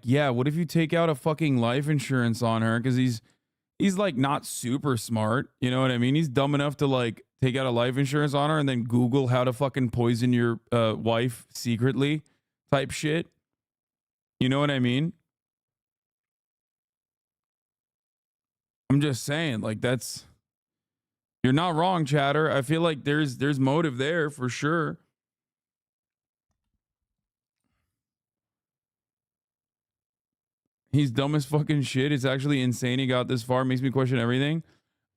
yeah, what if you take out a fucking life insurance on her? Because he's like not super smart. You know what I mean? He's dumb enough to like take out a life insurance on her and then Google how to fucking poison your wife secretly type shit. You know what I mean? I'm just saying, like that's you're not wrong, chatter. I feel like there's motive there for sure. He's dumb as fucking shit. It's actually insane he got this far. Makes me question everything.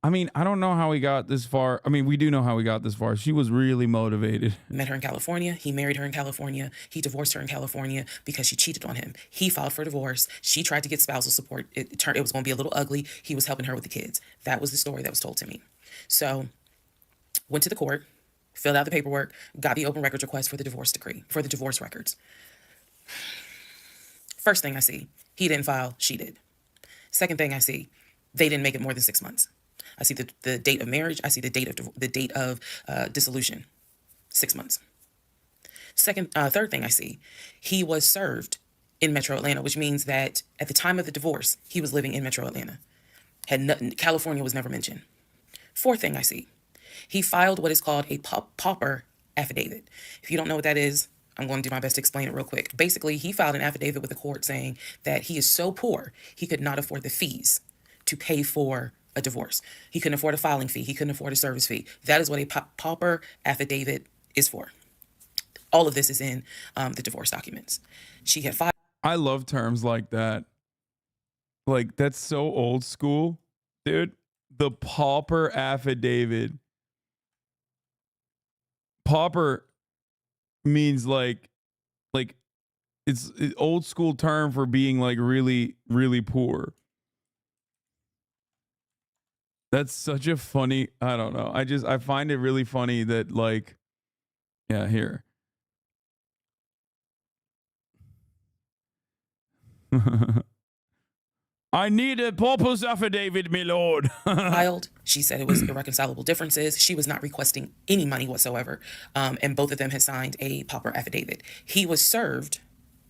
I mean, I don't know how he got this far. I mean, we do know how he got this far. She was really motivated. Met her in California. He married her in California. He divorced her in California because she cheated on him. He filed for divorce. She tried to get spousal support. It was going to be a little ugly. He was helping her with the kids. That was the story that was told to me. So, went to the court, filled out the paperwork, got the open records request for the divorce decree, for the divorce records. First thing I see, he didn't file, she did. Second thing I see, they didn't make it more than 6 months. I see the date of marriage. I see the date of dissolution, 6 months. Third thing I see, he was served in Metro Atlanta, which means that at the time of the divorce, he was living in Metro Atlanta. California was never mentioned. Fourth thing I see, he filed what is called a pauper affidavit. If you don't know what that is, I'm going to do my best to explain it real quick. Basically, he filed an affidavit with the court saying that he is so poor, he could not afford the fees to pay for a divorce. He couldn't afford a filing fee. He couldn't afford a service fee. That is what a pauper affidavit is for. All of this is in the divorce documents. She had filed. I love terms like that. Like, that's so old school, dude. The pauper affidavit. Pauper means like it's an old school term for being like really, really poor. That's such a funny, I don't know. I find it really funny that like, yeah, here. I need a pauper's affidavit, my lord. Filed. She said it was irreconcilable differences. She was not requesting any money whatsoever. And both of them had signed a pauper affidavit. He was served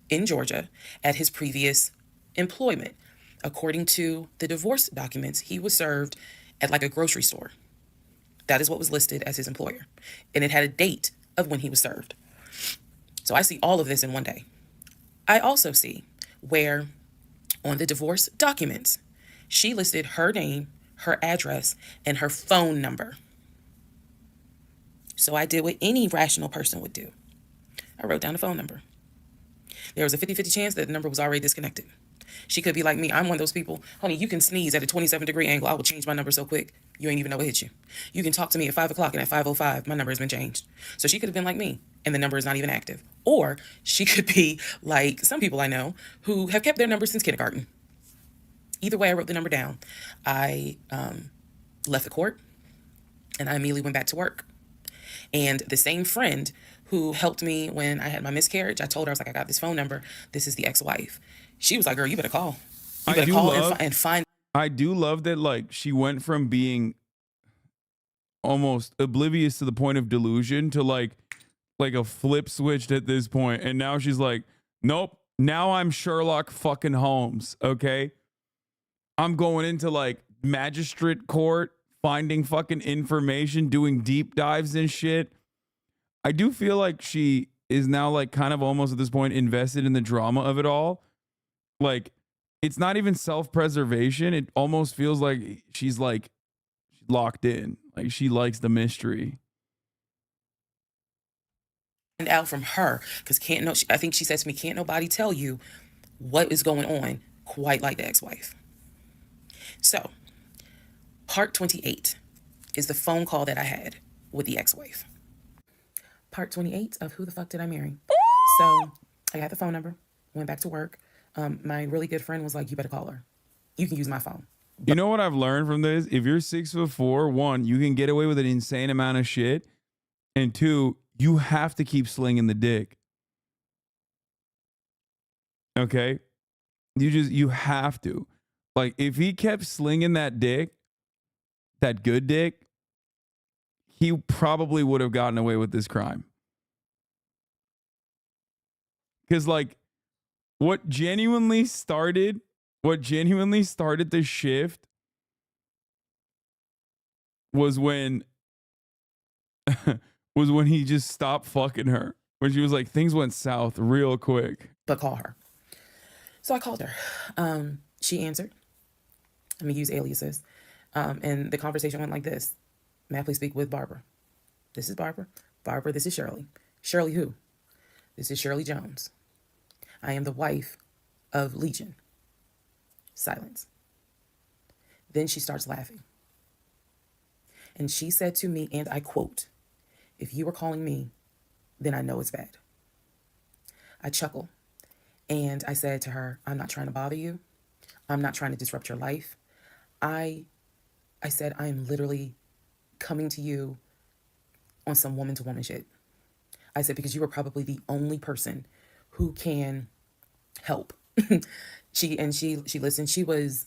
in Georgia at his previous employment. According to the divorce documents, he was served at like a grocery store. That is what was listed as his employer. And it had a date of when he was served. So I see all of this in one day. I also see where on the divorce documents, she listed her name, her address, and her phone number. So I did what any rational person would do. I wrote down the phone number. There was a 50-50 chance that the number was already disconnected. She could be like me. I'm one of those people. Honey, you can sneeze at a 27-degree angle. I will change my number so quick, you ain't even know what hit you. You can talk to me at 5 o'clock, and at 5:05, my number has been changed. So she could have been like me, and the number is not even active. Or she could be like some people I know who have kept their number since kindergarten. Either way, I wrote the number down. I left the court, and I immediately went back to work. And the same friend who helped me when I had my miscarriage, I told her, I was like, I got this phone number. This is the ex-wife. She was like, girl, you better call. You better call and find. I do love that, like, she went from being almost oblivious to the point of delusion to like a flip switched at this point. And now she's like, nope, now I'm Sherlock fucking Holmes, okay? I'm going into like magistrate court, finding fucking information, doing deep dives and shit. I do feel like she is now like kind of almost at this point invested in the drama of it all. Like, it's not even self-preservation. It almost feels like she's like locked in. Like, she likes the mystery. And out from her, because I think she said to me, can't nobody tell you what is going on quite like the ex-wife. So, part 28 is the phone call that I had with the ex-wife. Part 28 of Who the Fuck Did I Marry? So, I got the phone number, went back to work. My really good friend was like, you better call her. You can use my phone. You know what I've learned from this? If you're 6'4", 1, you can get away with an insane amount of shit. And 2, you have to keep slinging the dick. Okay? You have to. Like, if he kept slinging that dick, that good dick, he probably would have gotten away with this crime. Because, like, what genuinely started the shift was when was when he just stopped fucking her. When she was like, things went south real quick. But call her. So I called her. She answered. Let me use aliases. And the conversation went like this. May I please speak with Barbara? This is Barbara. Barbara, this is Shirley. Shirley who? This is Shirley Jones. I am the wife of Legion. Silence. Then she starts laughing. And she said to me, and I quote, "If you were calling me, then I know it's bad." I chuckle. And I said to her, "I'm not trying to bother you. I'm not trying to disrupt your life. I said, I am literally coming to you on some woman to woman shit." I said, because you are probably the only person who can help. She listened. She was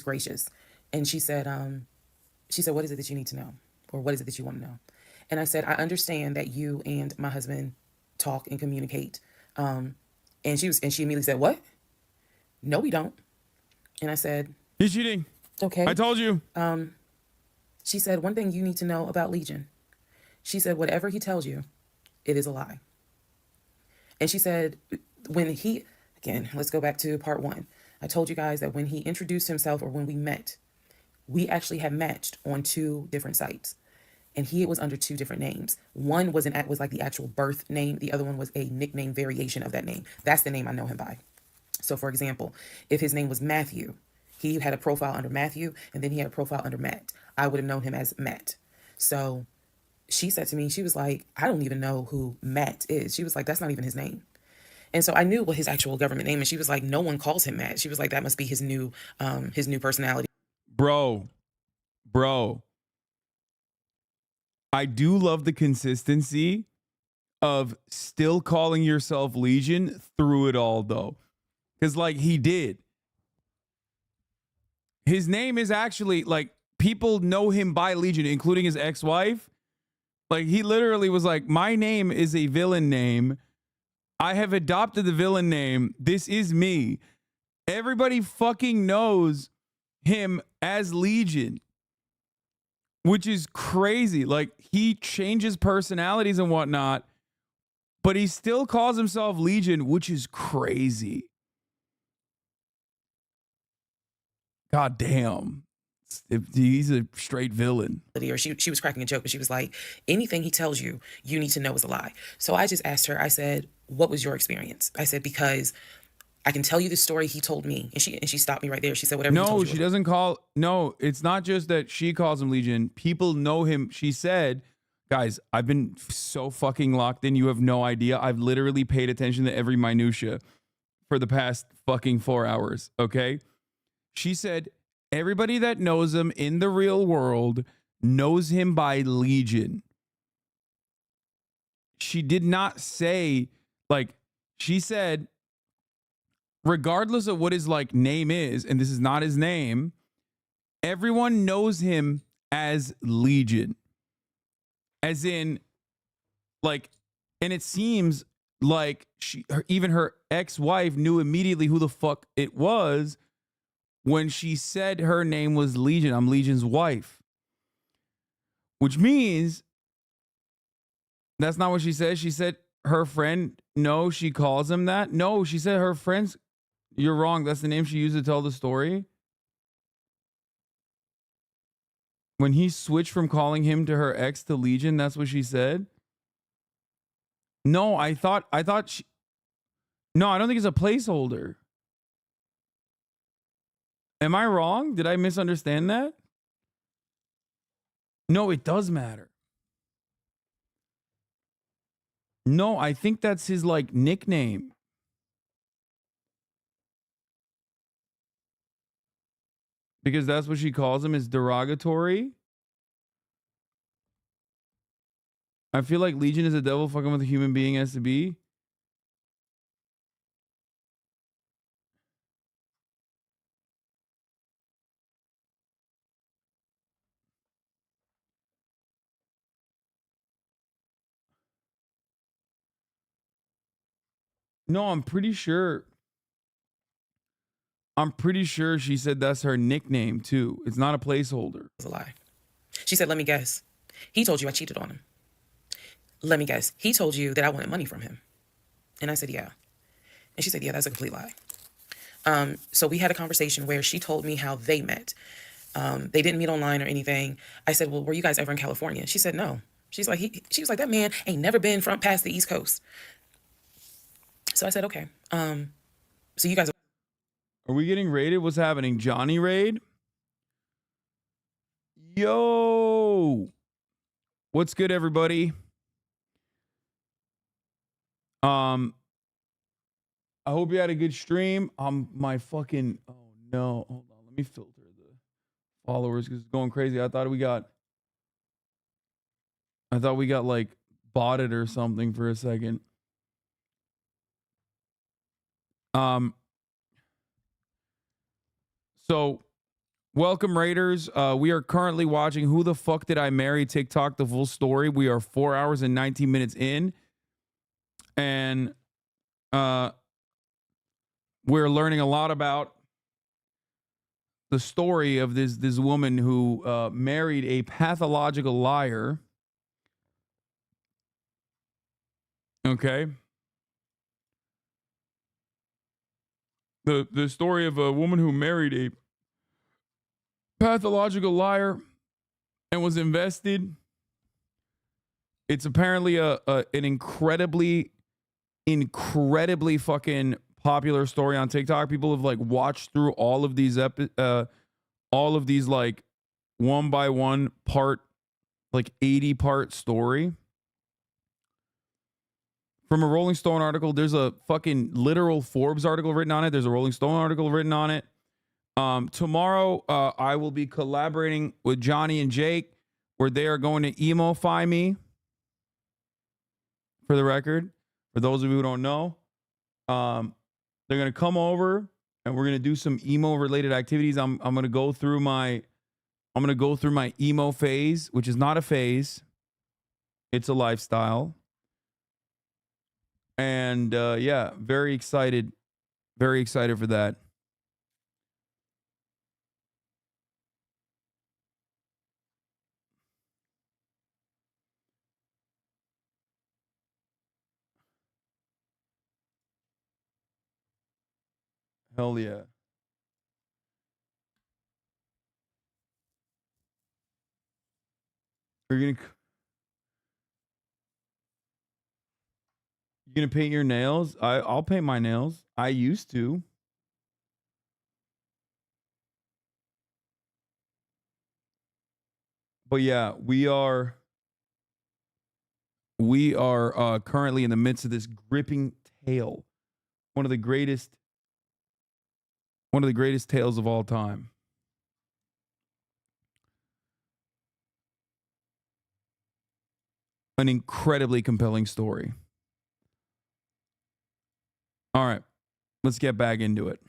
gracious. And she said, what is it that you need to know? Or what is it that you want to know? And I said, I understand that you and my husband talk and communicate. And she immediately said, what? No, we don't. And I said, he's cheating. Okay. I told you. She said, one thing you need to know about Legion. She said, whatever he tells you, it is a lie. And she said, again, let's go back to part 1. I told you guys that when he introduced himself, or when we met, we actually had matched on 2 different sites. And he was under 2 different names. One was like the actual birth name. The other one was a nickname variation of that name. That's the name I know him by. So for example, if his name was Matthew, he had a profile under Matthew, and then he had a profile under Matt. I would have known him as Matt. So she said to me, she was like, I don't even know who Matt is. She was like, that's not even his name. And so I knew what his actual government name is. She was like, no one calls him Matt. She was like, that must be his new personality. Bro, I do love the consistency of still calling yourself Legion through it all, though. Because, like, he did. His name is actually, like, people know him by Legion, including his ex-wife. Like, he literally was like, my name is a villain name. I have adopted the villain name. This is me. Everybody fucking knows him as Legion, which is crazy. Like, he changes personalities and whatnot, but he still calls himself Legion, which is crazy. God damn. He's a straight villain. Or she was cracking a joke, but she was like, anything he tells you, you need to know is a lie. So I just asked her, I said, what was your experience? I said, because I can tell you the story he told me. And she stopped me right there. She said, whatever he told you. No, she doesn't call. No, it's not just that she calls him Legion. People know him. She said, guys, I've been so fucking locked in. You have no idea. I've literally paid attention to every minutia for the past fucking 4 hours. Okay. She said, everybody that knows him in the real world knows him by Legion. She did not say, like, she said, regardless of what his like name is, and this is not his name, everyone knows him as Legion. As in, like, and it seems like even her ex-wife knew immediately who the fuck it was when she said her name was Legion. I'm Legion's wife. Which means that's not what she said. She said her friend, no, she calls him that. No, she said her friends. You're wrong. That's the name she used to tell the story. When he switched from calling him to her ex to Legion, that's what she said. No, I thought she, no, I don't think it's a placeholder. Am I wrong? Did I misunderstand that? No, it does matter. No, I think that's his like nickname. Because that's what she calls him, is derogatory. I feel like Legion is a devil fucking with a human being has to be. No, I'm pretty sure. I'm pretty sure she said that's her nickname too. It's not a placeholder. was a lie. She said, let me guess. He told you I cheated on him. Let me guess. He told you that I wanted money from him. And I said, yeah. And she said, yeah, that's a complete lie. So we had a conversation where she told me how they met. They didn't meet online or anything. I said, well, were you guys ever in California? She said, no. She was like, that man ain't never been from past the East Coast. So I said, okay. So you guys Are we getting raided? What's happening? Johnny raid? Yo. What's good, everybody? I hope you had a good stream. My fucking, oh no. Hold on. Let me filter the followers because it's going crazy. I thought we got like botted or something for a second. So welcome, Raiders. We are currently watching Who the Fuck Did I Marry? TikTok, the full story. We are 4 hours and 19 minutes in. And we're learning a lot about the story of this woman who married a pathological liar. Okay. The story of a woman who married a pathological liar and was invested. It's apparently an incredibly fucking popular story on TikTok. People have like watched through all of these like one by one part, like 80-part story. From a Rolling Stone article, there's a fucking literal Forbes article written on it. There's a Rolling Stone article written on it. Tomorrow, I will be collaborating with Johnny and Jake, where they are going to emo-fy me. For the record, for those of you who don't know, they're gonna come over and we're gonna do some emo-related activities. I'm gonna go through my emo phase, which is not a phase; it's a lifestyle. And yeah, very excited for that. Hell yeah. You're gonna paint your nails? I'll paint my nails. I used to. But yeah, we are currently in the midst of this gripping tale. One of the greatest tales of all time. An incredibly compelling story. All right, let's get back into it.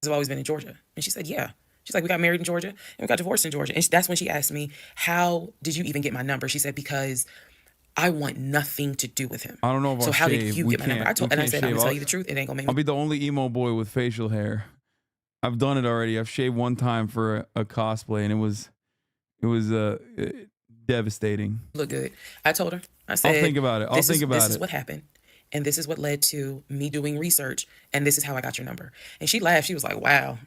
I've always been in Georgia. And she said, yeah. She's like, we got married in Georgia and we got divorced in Georgia. And that's when she asked me, how did you even get my number? She said, because I want nothing to do with him. I don't know if so I'll how shave. did you get my number? I said, I'm gonna tell you the truth. It ain't gonna make me. I'll be the only emo boy with facial hair. I've done it already. I've shaved one time for a cosplay, and it was devastating. Look good. I told her. I said, I'll think about it. This is what happened, and this is what led to me doing research, and this is how I got your number. And she laughed. She was like, wow.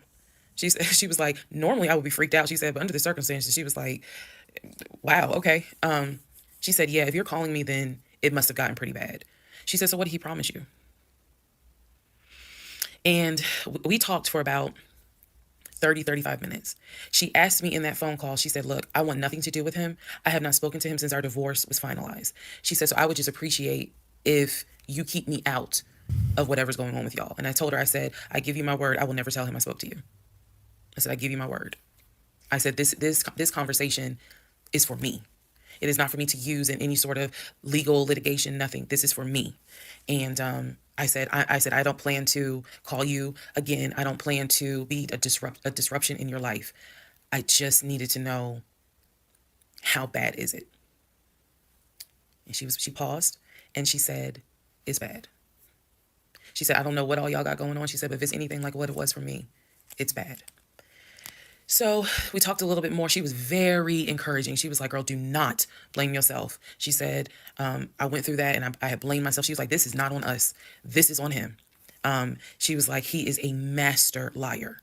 She was like, normally I would be freaked out. She said, but under the circumstances, she was like, wow, okay. She said, yeah, if you're calling me, then it must have gotten pretty bad. She said, so what did he promise you? And we talked for about 35 minutes. She asked me in that phone call, she said, look, I want nothing to do with him. I have not spoken to him since our divorce was finalized. She said, so I would just appreciate if you keep me out of whatever's going on with y'all. And I told her, I said, I give you my word, I will never tell him I spoke to you. I said, I give you my word. I said, this conversation is for me. It is not for me to use in any sort of legal litigation, nothing. This is for me. And I said, I don't plan to call you again. I don't plan to be a disruption in your life. I just needed to know, how bad is it? And she paused and she said, it's bad. She said, I don't know what all y'all got going on. She said, but if it's anything like what it was for me, It's bad. So we talked a little bit more. She was very encouraging. She was like, girl, do not blame yourself. She said, I went through that and I had blamed myself. She was like, this is not on us. This is on him. She was like, he is a master liar,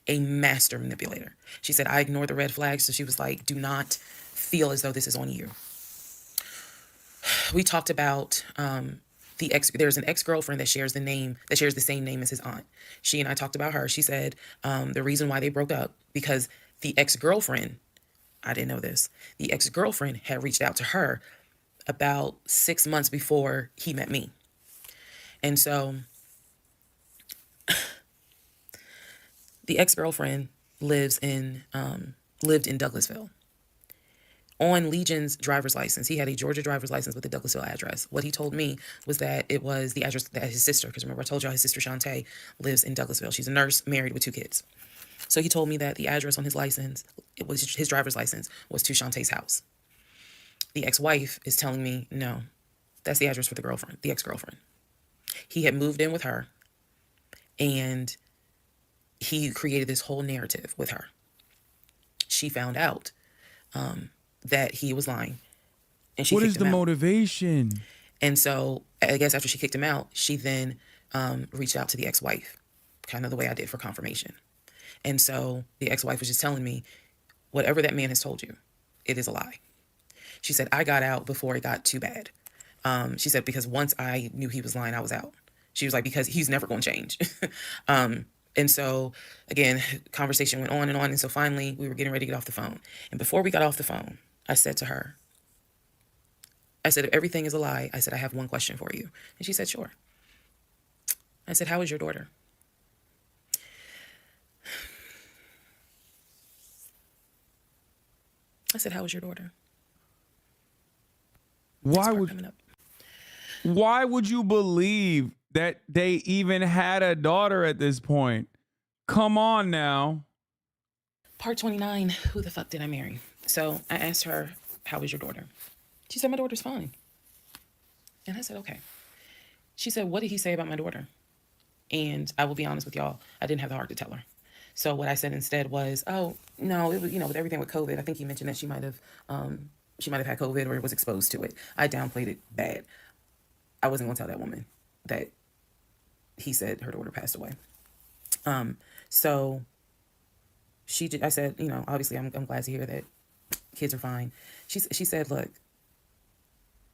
a master manipulator. She said, I ignored the red flags. So she was like, do not feel as though this is on you. We talked about there's an ex-girlfriend that shares the same name as his aunt. She and I talked about her. She said the reason why they broke up because the ex-girlfriend, I didn't know this, the ex-girlfriend had reached out to her about 6 months before he met me. And so the ex-girlfriend lived in Douglasville. On Legion's driver's license, he had a Georgia driver's license with the Douglasville address. What he told me was that it was the address that his sister, because remember I told y'all his sister Shantae lives in Douglasville. She's a nurse, married with 2 kids. So he told me that the address on his license, it was his driver's license, was to Shantae's house. The ex-wife is telling me, no, that's the address for the ex-girlfriend. He had moved in with her, and he created this whole narrative with her. She found out that he was lying, and she What kicked is him the out. motivation? And so I guess after she kicked him out, she then reached out to the ex-wife, kind of the way I did for confirmation. And so the ex-wife was just telling me, whatever that man has told you, it is a lie. She said, I got out before it got too bad. She said, because once I knew he was lying, I was out. She was like, because he's never going to change. And so, again, conversation went on. And so finally, we were getting ready to get off the phone. And before we got off the phone, I said to her, I said, if everything is a lie, I said, I have one question for you. And she said, sure. I said, how is your daughter? I said, how is your daughter? Why Part would coming up. why would you believe that they even had a daughter at this point? Come on now. Part 29, who the fuck did I marry? So I asked her, how is your daughter? She said, my daughter's fine. And I said, okay. She said, what did he say about my daughter? And I will be honest with y'all, I didn't have the heart to tell her. So what I said instead was, oh, no, it was, with everything with COVID, I think he mentioned that she might have had COVID or was exposed to it. I downplayed it bad. I wasn't going to tell that woman that he said her daughter passed away. So she did, I said, obviously I'm glad to hear that kids are fine. She said, look,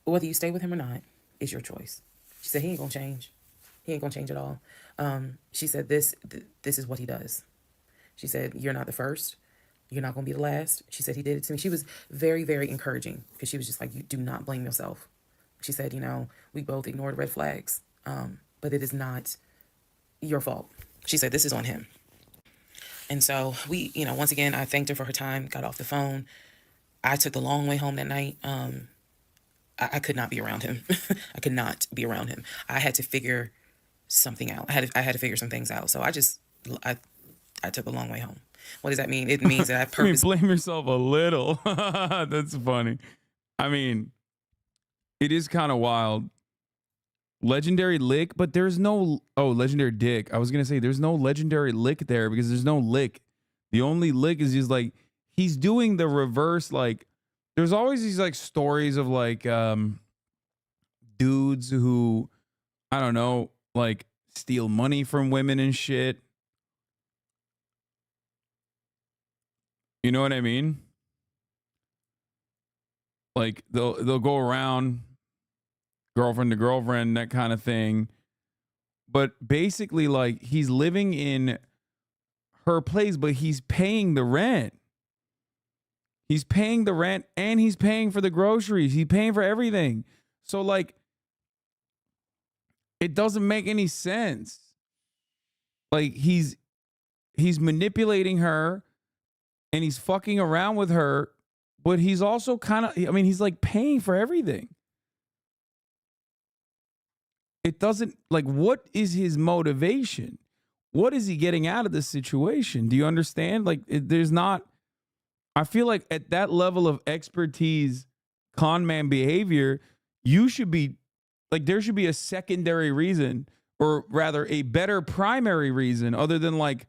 whether you stay with him or not is your choice. She said, he ain't going to change. He ain't going to change at all. She said, this is what he does. She said, you're not the first. You're not going to be the last. She said, he did it to me. She was very, very encouraging because she was just like, you do not blame yourself. She said, we both ignored red flags, but it is not your fault. She said, this is on him. And so we, once again, I thanked her for her time, got off the phone. I took the long way home that night. I could not be around him. I could not be around him. I had to figure something out. I had to figure some things out. So I took a long way home. What does that mean? It means that I purposely blame yourself a little. That's funny. I mean, it is kind of wild. Legendary lick, but there's no legendary dick. I was gonna say there's no legendary lick there because there's no lick. The only lick is just like he's doing the reverse. Like there's always these like stories of like dudes who I don't know, like steal money from women and shit. You know what I mean? Like they'll go around girlfriend to girlfriend, that kind of thing. But basically, like he's living in her place, but he's paying the rent. He's paying the rent and he's paying for the groceries. He's paying for everything. So like it doesn't make any sense. Like he's manipulating her and he's fucking around with her, but he's also kind of, he's like paying for everything. It doesn't, like, what is his motivation? What is he getting out of this situation? Do you understand? Like, there's not, I feel like at that level of expertise, con man behavior, you should be, like, there should be a secondary reason, or rather a better primary reason, other than like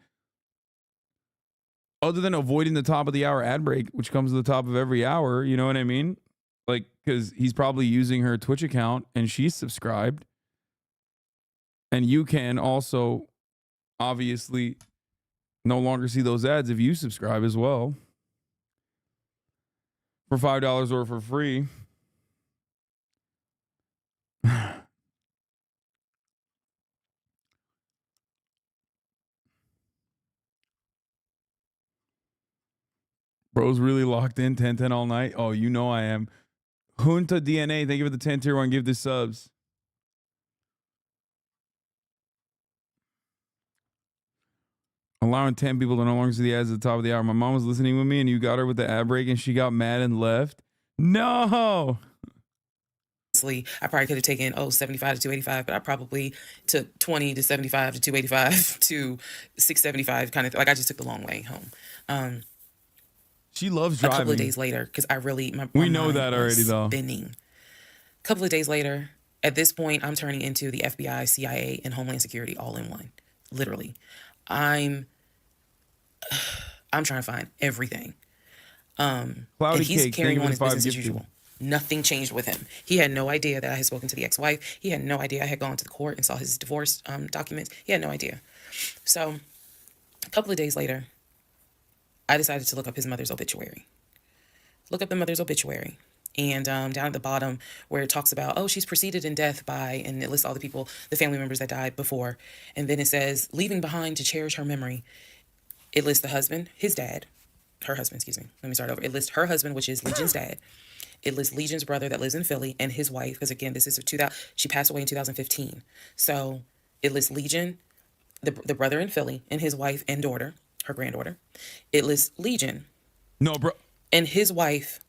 other than avoiding the top of the hour ad break, which comes to the top of every hour, you know what I mean? Like, because he's probably using her Twitch account and she's subscribed. And you can also obviously no longer see those ads if you subscribe as well. For $5 or for free. Bro's really locked in 10-10 all night. Oh, you know I am. Junta DNA, thank you for the 10 tier 1. Give the subs. Allowing 10 people to no longer see the ads at the top of the hour. My mom was listening with me and you got her with the ad break and she got mad and left. No. I probably could have taken 75 to 285, but I probably took 20 to 75 to 285 to 675 kind of like I just took the long way home. She loves A driving. couple of days later, because I really we know that already though. Spinning. A couple of days later, at this point, I'm turning into the FBI, CIA, and Homeland Security all in one. Literally, I'm trying to find everything. And he's carrying on his business as usual. Nothing changed with him. He had no idea that I had spoken to the ex-wife. He had no idea I had gone to the court and saw his divorce documents. He had no idea. So a couple of days later, I decided to look up his mother's obituary. Look up the mother's obituary. And down at the bottom where it talks about, she's preceded in death by, and it lists all the people, the family members that died before. And then it says, leaving behind to cherish her memory. It lists the husband, his dad, her husband, excuse me. Let me start over. It lists her husband, which is Legion's dad. It lists Legion's brother that lives in Philly and his wife, because again, this is she passed away in 2015. So it lists Legion, the brother in Philly, and his wife and daughter, her granddaughter. It lists Legion. No, bro. And his wife,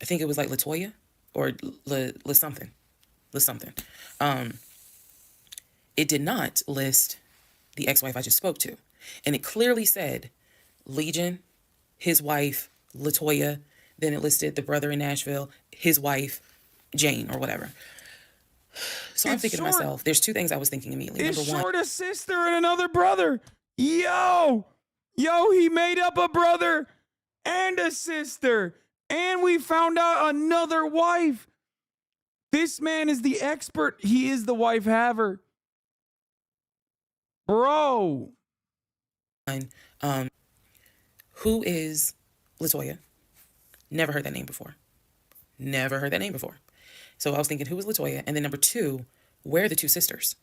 I think it was like Latoya or something. It did not list the ex-wife I just spoke to. And it clearly said Legion, his wife, Latoya. Then it listed the brother in Nashville, his wife, Jane, or whatever. So I'm thinking to myself, there's two things I was thinking immediately. It's Number one, short a sister and another brother. Yo, he made up a brother and a sister. And we found out another wife. This man is the expert. He is the wife haver. Bro. Who is Latoya? Never heard that name before. So I was thinking, who was Latoya? And then number two, where are the two sisters?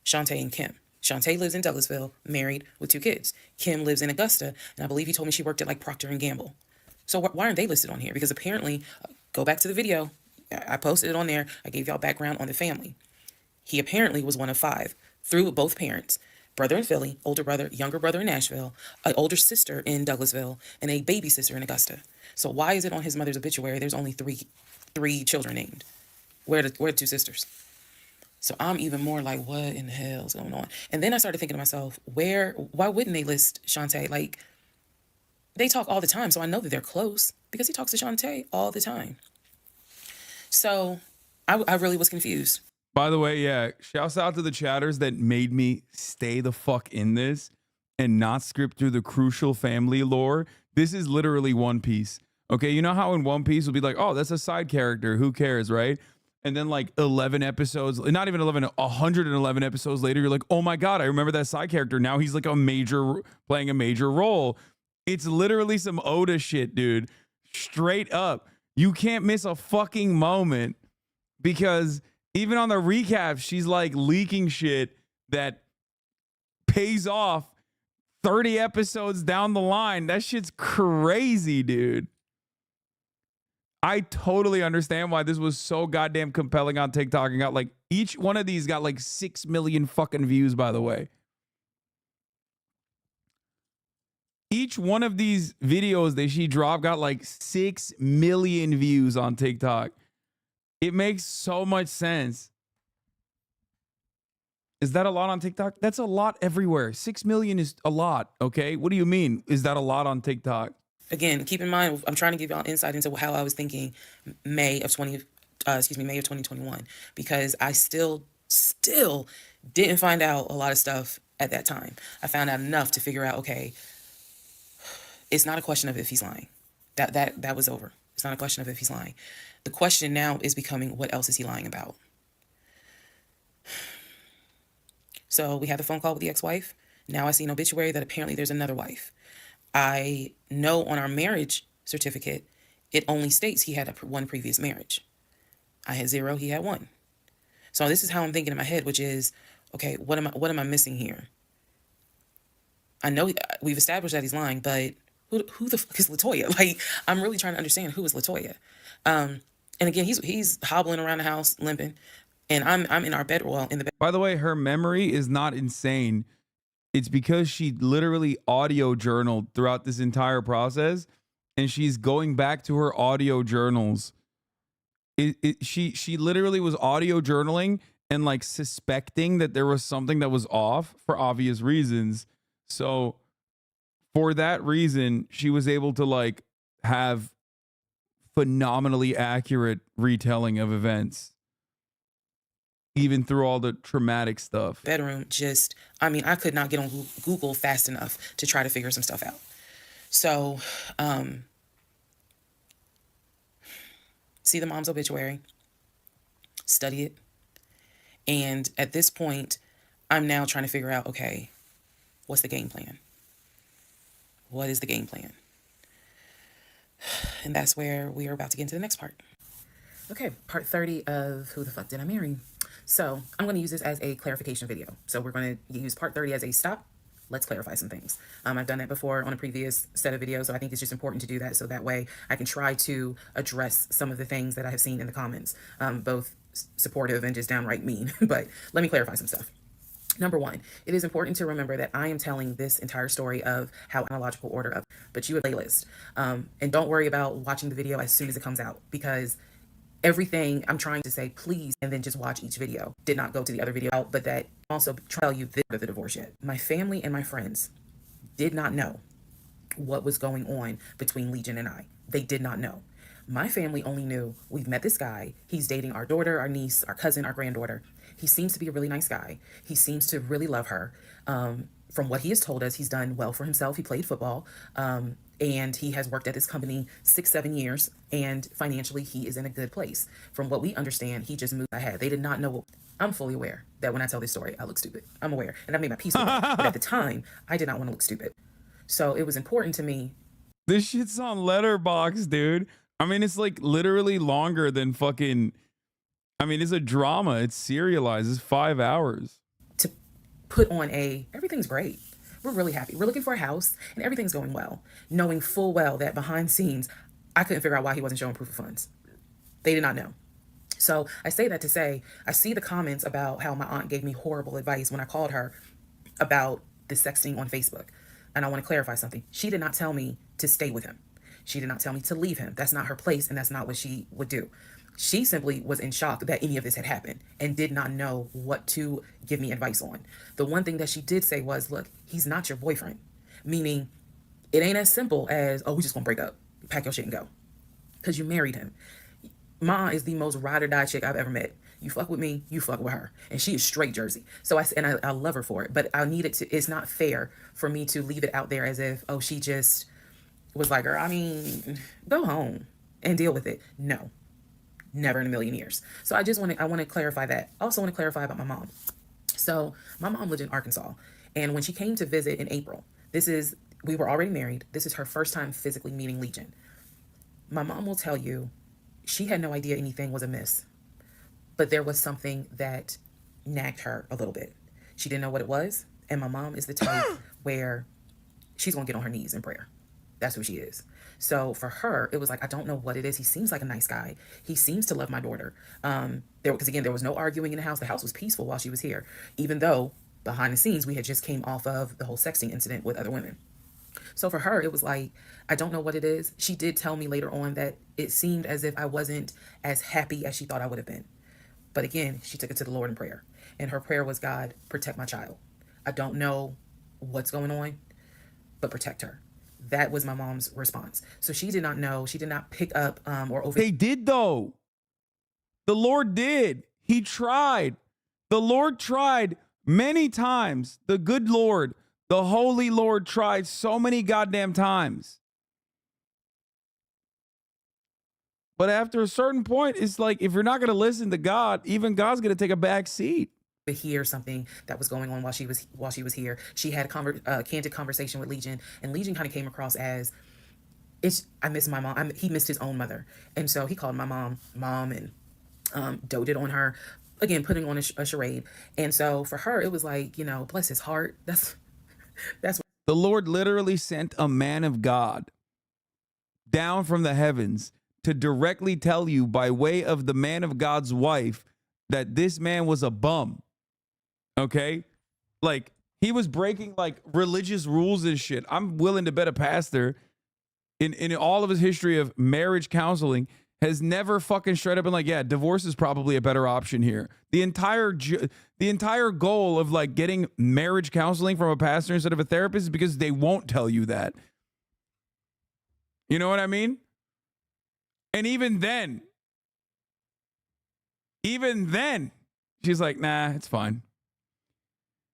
Shantae and Kim. Shantae lives in Douglasville, married with 2 kids. Kim lives in Augusta, and I believe he told me she worked at like Procter & Gamble. So why aren't they listed on here? Because apparently, go back to the video. I posted it on there. I gave y'all background on the family. He apparently was one of 5 through both parents. Brother in Philly, older brother, younger brother in Nashville, an older sister in Douglasville, and a baby sister in Augusta. So why is it on his mother's obituary there's only three children named? Where are the 2 sisters? So I'm even more like, what in the hell is going on? And then I started thinking to myself, why wouldn't they list Shantae? Like, they talk all the time, so I know that they're close because he talks to Shantae all the time. So I really was confused. By the way, yeah, shouts out to the chatters that made me stay the fuck in this and not script through the crucial family lore. This is literally One Piece. Okay, you know how in One Piece will be like, oh, that's a side character. Who cares, right? And then like 11 episodes, not even 11, 111 episodes later, you're like, oh my God, I remember that side character. Now he's like playing a major role. It's literally some Oda shit, dude. Straight up. You can't miss a fucking moment because even on the recap, she's like leaking shit that pays off 30 episodes down the line. That shit's crazy, dude. I totally understand why this was so goddamn compelling on TikTok and got like each one of these got like 6 million fucking views, by the way. Each one of these videos that she dropped got like 6 million views on TikTok. It makes so much sense. Is that a lot on TikTok? That's a lot everywhere. 6 million is a lot, okay? What do you mean? Is that a lot on TikTok? Again, keep in mind, I'm trying to give y'all insight into how I was thinking May of 2021, because I still didn't find out a lot of stuff at that time. I found out enough to figure out, okay, It's not a question of if he's lying. That was over. It's not a question of if he's lying. The question now is becoming, what else is he lying about? So we had the phone call with the ex-wife. Now I see an obituary that apparently there's another wife. I know on our marriage certificate, it only states he had one previous marriage. I had 0, he had 1. So this is how I'm thinking in my head, which is, okay, what am I missing here? I know we've established that he's lying, but who the fuck is LaToya? Like, I'm really trying to understand who is LaToya. And again, he's hobbling around the house, limping, and I'm in our bedroll in the bed. By the way, her memory is not insane. It's because she literally audio journaled throughout this entire process, and she's going back to her audio journals. She literally was audio journaling and like suspecting that there was something that was off for obvious reasons. So for that reason, she was able to like have phenomenally accurate retelling of events, even through all the traumatic stuff. Bedroom, I could not get on Google fast enough to try to figure some stuff out. So, see the mom's obituary, study it. And at this point, I'm now trying to figure out, okay, what's the game plan? What is the game plan? And that's where we are about to get into the next part. Okay, part 30 of Who the Fuck Did I Marry? So I'm going to use this as a clarification video. So we're going to use part 30 as a stop. Let's clarify some things. I've done that before on a previous set of videos, so I think it's just important to do that so that way I can try to address some of the things that I have seen in the comments, both supportive and just downright mean. But let me clarify some stuff. Number one, it is important to remember that I am telling this entire story of how chronological order of, but you a playlist. And don't worry about watching the video as soon as it comes out, because everything I'm trying to say, please, and then just watch each video. Did not go to the other video, but that also tell you this of the divorce yet. My family and my friends did not know what was going on between Legion and I. They did not know. My family only knew we've met this guy. He's dating our daughter, our niece, our cousin, our granddaughter. He seems to be a really nice guy. He seems to really love her. From what he has told us, he's done well for himself. He played football. And he has worked at this company 6-7 years, and financially he is in a good place. From what we understand, he just moved ahead. They did not know. I'm fully aware that when I tell this story, I look stupid. I'm aware, and I've made my peace with that. But at the time, I did not want to look stupid. So it was important to me. This shit's on Letterboxd, dude. I mean, it's like literally longer than fucking. I mean, it's a drama. It's serialized. It's 5 hours. To put on everything's great. We're really happy. We're looking for a house and everything's going well, knowing full well that behind the scenes, I couldn't figure out why he wasn't showing proof of funds. They did not know. So I say that to say, I see the comments about how my aunt gave me horrible advice when I called her about the sexting on Facebook. And I want to clarify something. She did not tell me to stay with him. She did not tell me to leave him. That's not her place, and that's not what she would do. She simply was in shock that any of this had happened and did not know what to give me advice on. The one thing that she did say was, look, he's not your boyfriend. Meaning, it ain't as simple as, oh, we just gonna break up. Pack your shit and go. Because you married him. Ma is the most ride or die chick I've ever met. You fuck with me, you fuck with her. And she is straight Jersey. So I love her for it. But I need it to, it's not fair for me to leave it out there as if, oh, she just was like, I mean, go home and deal with it. No. Never in a million years. So I want to clarify that. I also want to clarify about my mom. So my mom lived in Arkansas, and when she came to visit in April, we were already married. This is her first time physically meeting Legion. My mom will tell you she had no idea anything was amiss, but there was something that nagged her a little bit. She didn't know what it was, and my mom is the type where she's gonna get on her knees in prayer. That's who she is. So for her, it was like, I don't know what it is. He seems like a nice guy. He seems to love my daughter. Because again, there was no arguing in the house. The house was peaceful while she was here, even though behind the scenes, we had just came off of the whole sexting incident with other women. So for her, it was like, I don't know what it is. She did tell me later on that it seemed as if I wasn't as happy as she thought I would have been. But again, she took it to the Lord in prayer. And her prayer was, God, protect my child. I don't know what's going on, but protect her. That was my mom's response. So she did not know. She did not pick up or over. They did, though. The Lord did. He tried. The Lord tried many times. The good Lord, the holy Lord tried so many goddamn times. But after a certain point, it's like, if you're not going to listen to God, even God's going to take a back seat. To hear something that was going on while she was here. She had a candid conversation with Legion, and Legion kind of came across as, I miss my mom. He missed his own mother, and so he called my mom, and doted on her, again putting on a charade. And so for her, it was like, bless his heart. That's the Lord literally sent a man of God down from the heavens to directly tell you by way of the man of God's wife that this man was a bum. Okay? Like, he was breaking like religious rules and shit. I'm willing to bet a pastor in all of his history of marriage counseling has never fucking straight up been like, yeah, divorce is probably a better option here. The entire goal of like getting marriage counseling from a pastor instead of a therapist is because they won't tell you that. You know what I mean? And even then, she's like, nah, it's fine.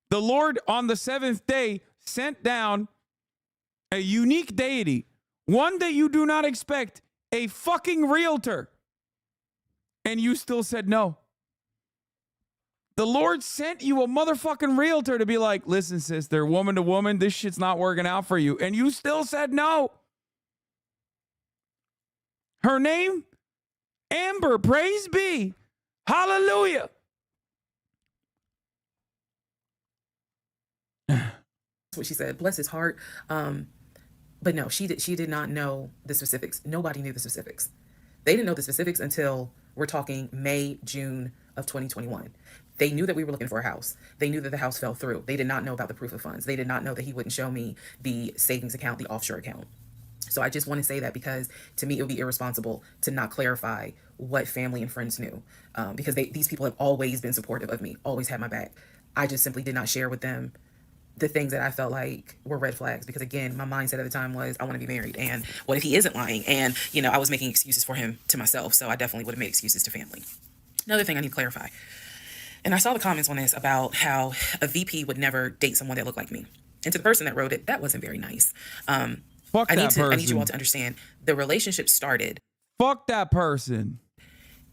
The Lord on the seventh day sent down a unique deity, one that you do not expect, a fucking realtor. And you still said no. The Lord sent you a motherfucking realtor to be like, listen, sister, woman to woman, this shit's not working out for you. And you still said no. Her name? Amber, praise be. Hallelujah. That's what she said. Bless his heart. But no, she did not know the specifics. Nobody knew the specifics. They didn't know the specifics until we're talking May, June of 2021. They knew that we were looking for a house. They knew that the house fell through. They did not know about the proof of funds. They did not know that he wouldn't show me the savings account, the offshore account. So I just want to say that because to me, it would be irresponsible to not clarify what family and friends knew, because these people have always been supportive of me, always had my back. I just simply did not share with them the things that I felt like were red flags, because again, my mindset at the time was, I want to be married, and what if he isn't lying? And I was making excuses for him to myself, so I definitely would have made excuses to family. Another thing I need to clarify, and I saw the comments on this about how a VP would never date someone that looked like me, and to the person that wrote it, that wasn't very nice. Fuck that person. I need you all to understand, the relationship started. Fuck that person.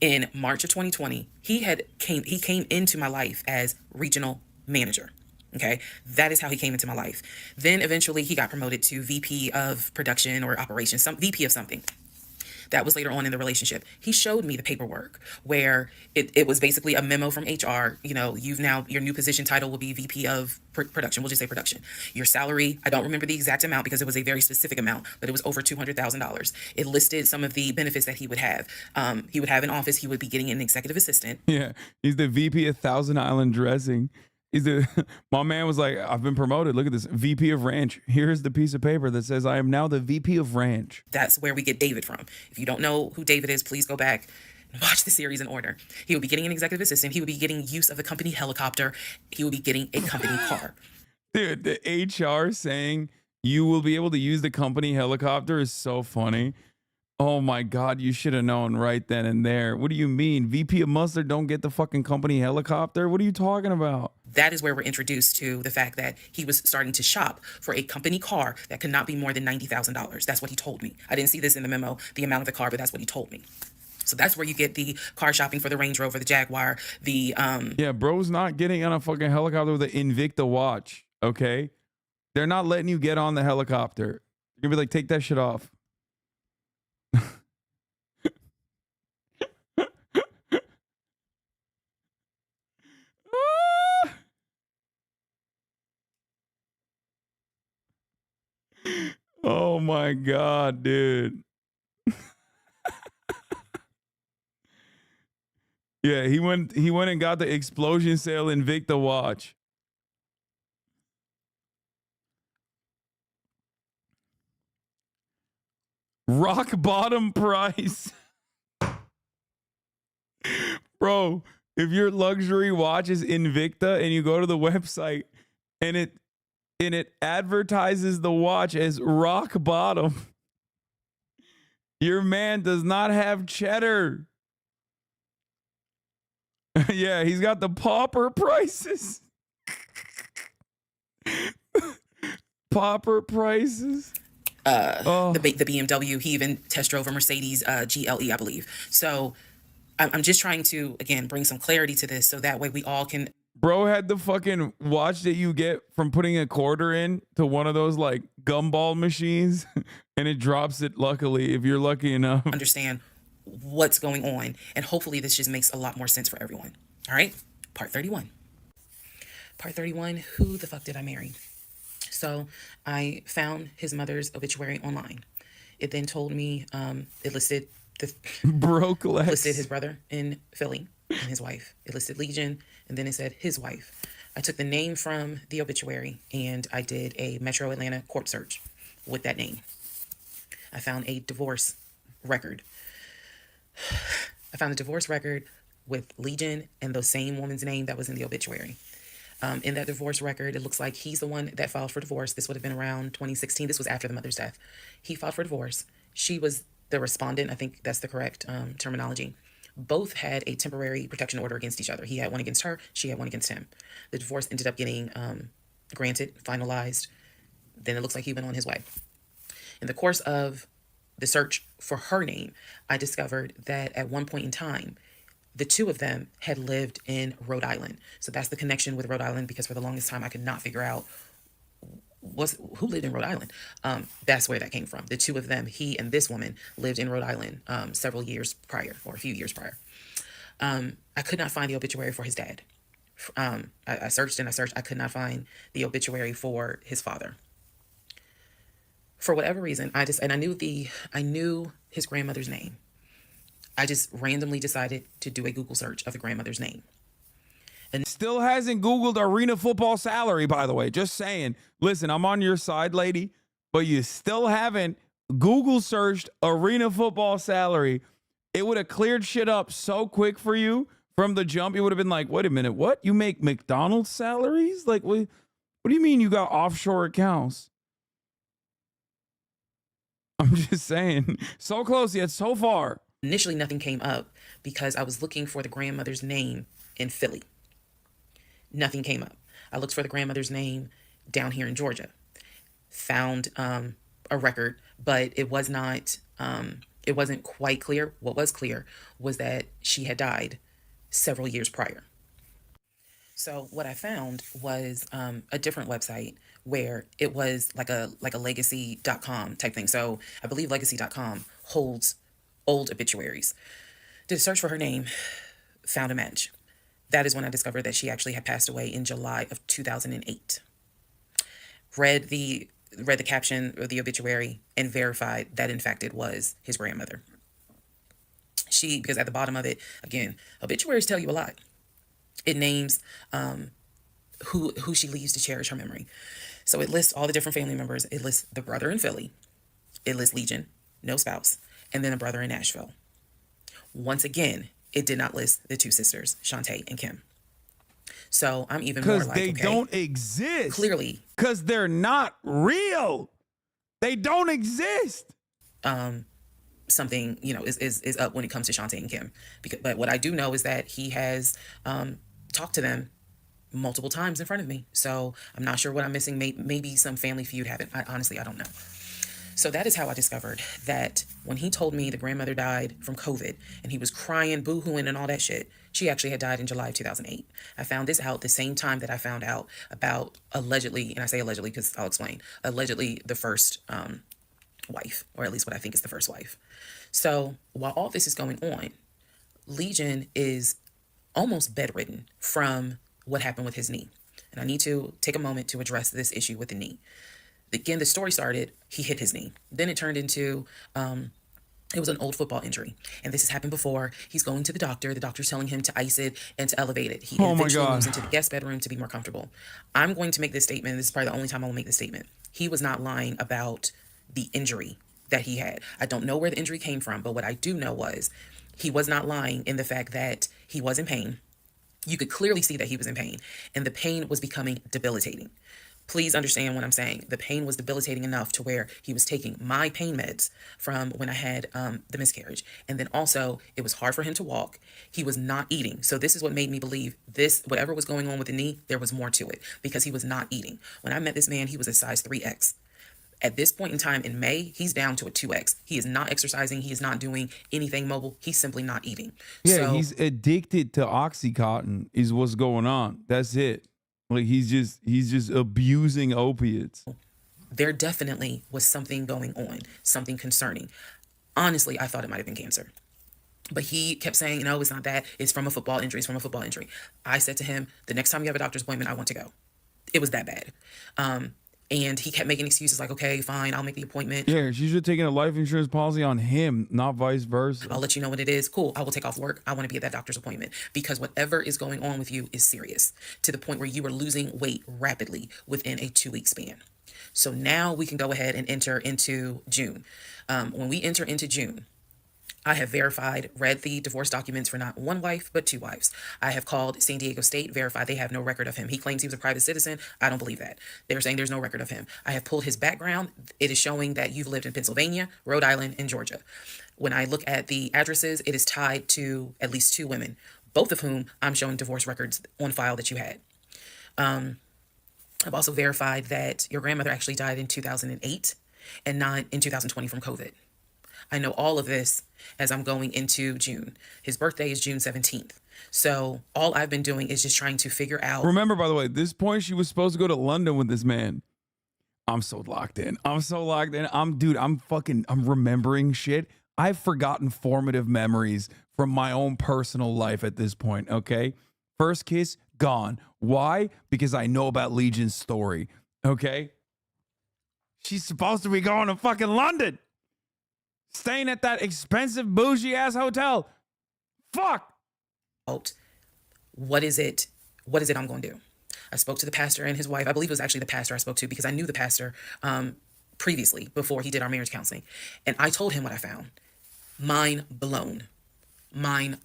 In March of 2020, he came into my life as regional manager. Okay, that is how he came into my life. Then eventually he got promoted to VP of production or operations, some VP of something. That was later on in the relationship. He showed me the paperwork where it was basically a memo from HR. Your new position title will be VP of production. We'll just say production. Your salary, I don't remember the exact amount because it was a very specific amount, but it was over $200,000. It listed some of the benefits that he would have. He would have an office. He would be getting an executive assistant. Yeah, he's the VP of Thousand Island Dressing. My man was like, I've been promoted. Look at this, VP of Ranch. Here's the piece of paper that says I am now the VP of Ranch. That's where we get David from. If you don't know who David is, please go back and watch the series in order. He would be getting an executive assistant. He would be getting use of the company helicopter. He would be getting a company car. Dude, the HR saying you will be able to use the company helicopter is so funny. Oh my God, you should have known right then and there. What do you mean? VP of Mustard don't get the fucking company helicopter? What are you talking about? That is where we're introduced to the fact that he was starting to shop for a company car that could not be more than $90,000. That's what he told me. I didn't see this in the memo, the amount of the car, but that's what he told me. So that's where you get the car shopping for the Range Rover, the Jaguar, the Yeah, bro's not getting on a fucking helicopter with an Invicta watch, okay? They're not letting you get on the helicopter. You're gonna be like, take that shit off. Oh my God, dude. Yeah, he went and got the explosion sale Invicta watch. Rock bottom price. Bro, if your luxury watch is Invicta and you go to the website and it advertises the watch as rock bottom, your man does not have cheddar. Yeah, he's got the pauper prices. Pauper prices. Oh, the BMW. He even test drove a Mercedes GLE, I believe. So I'm just trying to, again, bring some clarity to this so that way we all can bro had the fucking watch that you get from putting a quarter in to one of those like gumball machines and it drops it luckily if you're lucky enough. understand what's going on. And hopefully this just makes a lot more sense for everyone. All right. Part 31. Part 31. Who the fuck did I marry? So I found his mother's obituary online. It then told me, it listed the Broke Lex. listed his brother in Philly and his wife. It listed Legion, and then it said his wife. I took the name from the obituary and I did a Metro Atlanta court search with that name. I found a divorce record. I found a divorce record with Legion and the same woman's name that was in the obituary. In that divorce record, it looks like he's the one that filed for divorce. This would have been around 2016. This was after the mother's death. He filed for divorce. She was the respondent. I think that's the correct terminology. Both had a temporary protection order against each other. He had one against her. She had one against him. The divorce ended up getting granted, finalized. Then it looks like he went on his way. In the course of the search for her name, I discovered that at one point in time, the two of them had lived in Rhode Island. So that's the connection with Rhode Island, because for the longest time I could not figure out who lived in Rhode Island. That's where that came from. The two of them, he and this woman, lived in Rhode Island several years prior, or a few years prior. I could not find the obituary for his dad. I searched and I searched. I could not find the obituary for his father. For whatever reason, I knew his grandmother's name. I just randomly decided to do a Google search of the grandmother's name. And still hasn't Googled arena football salary, by the way. Just saying. Listen, I'm on your side, lady, but you still haven't Google searched arena football salary. It would have cleared shit up so quick for you from the jump. You would have been like, wait a minute, what? You make McDonald's salaries? Like, what do you mean you got offshore accounts? I'm just saying. So close yet so far. Initially, nothing came up because I was looking for the grandmother's name in Philly. Nothing came up. I looked for the grandmother's name down here in Georgia. Found a record, but it was not. It wasn't quite clear. What was clear was that she had died several years prior. So what I found was a different website where it was like a legacy.com type thing. So I believe legacy.com holds old obituaries. Did a search for her name, found a match. That is when I discovered that she actually had passed away in July of 2008. Read the caption of the obituary and verified that in fact it was his grandmother. Because at the bottom of it, again, obituaries tell you a lot. It names who she leaves to cherish her memory. So it lists all the different family members. It lists the brother in Philly. It lists Legion, no spouse, and then a brother in Nashville. Once again, it did not list the two sisters, Shantae and Kim. So I'm even more like, because they don't exist. Clearly. Because they're not real. They don't exist. Something, is up when it comes to Shantae and Kim. But what I do know is that he has talked to them multiple times in front of me. So I'm not sure what I'm missing. Maybe some family feud happened. Honestly, I don't know. So that is how I discovered that when he told me the grandmother died from COVID and he was crying, boo-hooing and all that shit, she actually had died in July of 2008. I found this out the same time that I found out about allegedly, and I say allegedly because I'll explain, allegedly the first wife, or at least what I think is the first wife. So while all this is going on, Legion is almost bedridden from what happened with his knee. And I need to take a moment to address this issue with the knee. Again, the story started, he hit his knee. Then it turned into, it was an old football injury. And this has happened before. He's going to the doctor. The doctor's telling him to ice it and to elevate it. He eventually moves into the guest bedroom to be more comfortable. I'm going to make this statement. This is probably the only time I will make this statement. He was not lying about the injury that he had. I don't know where the injury came from, but what I do know was he was not lying in the fact that he was in pain. You could clearly see that he was in pain, and the pain was becoming debilitating. Please understand what I'm saying. The pain was debilitating enough to where he was taking my pain meds from when I had the miscarriage. And then also, it was hard for him to walk. He was not eating. So this is what made me believe this, whatever was going on with the knee, there was more to it because he was not eating. When I met this man, he was a size 3X. At this point in time in May, he's down to a 2x. He is not exercising. He is not doing anything mobile. He's simply not eating. Yeah, So he's addicted to Oxycontin is what's going on. That's it. Like he's just abusing opiates. there definitely was something going on, something concerning. Honestly, I thought it might have been cancer. But he kept saying, no, it's not that. It's from a football injury. It's from a football injury. I said to him, the next time you have a doctor's appointment, I want to go. It was that bad. And he kept making excuses like, okay, fine, I'll make the appointment. Yeah, she should have taken a life insurance policy on him, not vice versa. I'll let you know what it is. Cool. I will take off work. I want to be at that doctor's appointment because whatever is going on with you is serious to the point where you are losing weight rapidly within a 2-week span. So now we can go ahead and enter into June. When we enter into June, I have verified, read the divorce documents for not one wife, but 2 wives. I have called San Diego State, verified they have no record of him. He claims he was a private citizen. I don't believe that. They're saying there's no record of him. I have pulled his background. It is showing that you've lived in Pennsylvania, Rhode Island, and Georgia. When I look at the addresses, it is tied to at least 2 women, both of whom I'm showing divorce records on file that you had. I've also verified that your grandmother actually died in 2008 and not in 2020 from COVID. I know all of this as I'm going into June. His birthday is June 17th. So all I've been doing is just trying to figure out. Remember, by the way, this point she was supposed to go to London with this man. I'm so locked in. I'm remembering shit. I've forgotten formative memories from my own personal life at this point, okay? First kiss, gone. Why? Because I know about Legion's story, okay? She's supposed to be going to fucking London. Staying at that expensive bougie ass hotel. Fuck. What is it I'm going to do? I spoke to the pastor and his wife. I believe it was actually the pastor I spoke to because I knew the pastor previously before he did our marriage counseling. And I told him what I found. Mind blown. Mind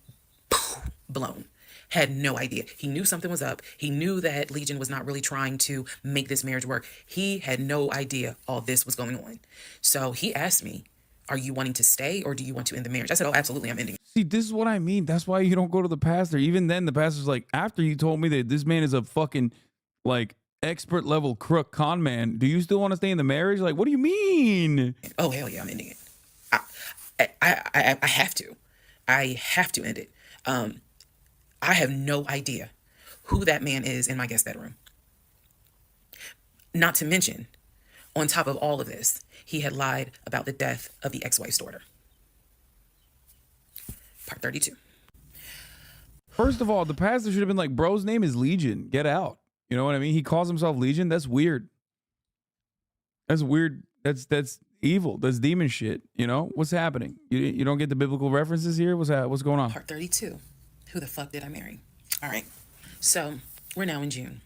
blown. Had no idea. He knew something was up. He knew that Legion was not really trying to make this marriage work. He had no idea all this was going on. So he asked me, are you wanting to stay or do you want to end the marriage? I said, oh, absolutely, I'm ending it. See, this is what I mean. That's why you don't go to the pastor. Even then, the pastor's like, after you told me that this man is a fucking, like, expert level crook con man, do you still want to stay in the marriage? Like, what do you mean? Oh, hell yeah, I'm ending it. I have to. I have to end it. I have no idea who that man is in my guest bedroom. Not to mention, on top of all of this, he had lied about the death of the ex-wife's daughter. Part 32. First of all, the pastor should have been like, bro's name is Legion. Get out. You know what I mean? He calls himself Legion. That's weird. That's weird. That's evil. That's demon shit. You know? What's happening? You don't get the biblical references here? What's going on? Part 32. Who the fuck did I marry? All right. So we're now in June.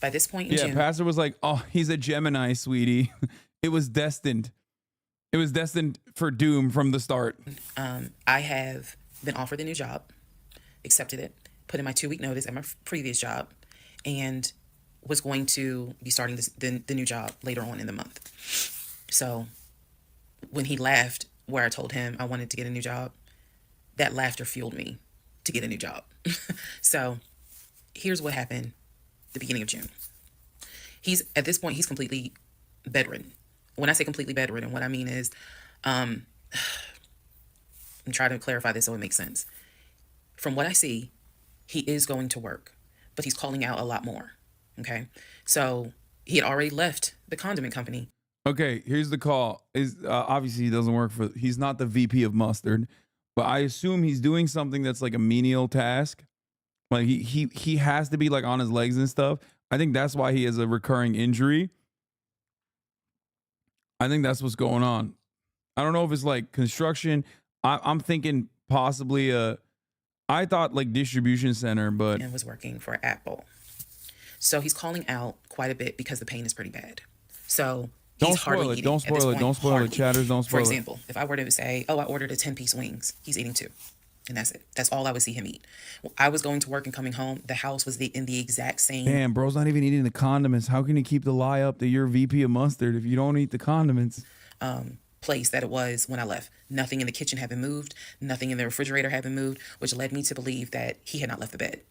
By this point in June. Yeah, pastor was like, oh, he's a Gemini, sweetie. It was destined. It was destined for doom from the start. I have been offered a new job, accepted it, put in my 2-week notice at my previous job, and was going to be starting the new job later on in the month. So when he laughed where I told him I wanted to get a new job, that laughter fueled me to get a new job. So here's what happened the beginning of June. At this point, he's completely bedridden. When I say completely bedridden, what I mean is, I'm trying to clarify this so it makes sense. From what I see, he is going to work, but he's calling out a lot more. Okay. So he had already left the condiment company. Okay, here's the call. Obviously he doesn't work he's not the VP of mustard, but I assume he's doing something that's like a menial task. Like he has to be like on his legs and stuff. I think that's why he has a recurring injury. I think that's what's going on. I don't know if it's like construction. I'm thinking possibly I thought like distribution center, but and was working for Apple. So he's calling out quite a bit because the pain is pretty bad. So he's hardly eating. Don't spoil it. Don't spoil it. Chatters, don't spoil it. For example, if I were to say, oh, I ordered a 10-piece wings, he's eating 2. And that's it. That's all I would see him eat. I was going to work and coming home. The house was in the exact same. Damn, bro's not even eating the condiments. How can you keep the lie up that you're VP of mustard if you don't eat the condiments? Place that it was when I left. Nothing in the kitchen had been moved. Nothing in the refrigerator had been moved, which led me to believe that he had not left the bed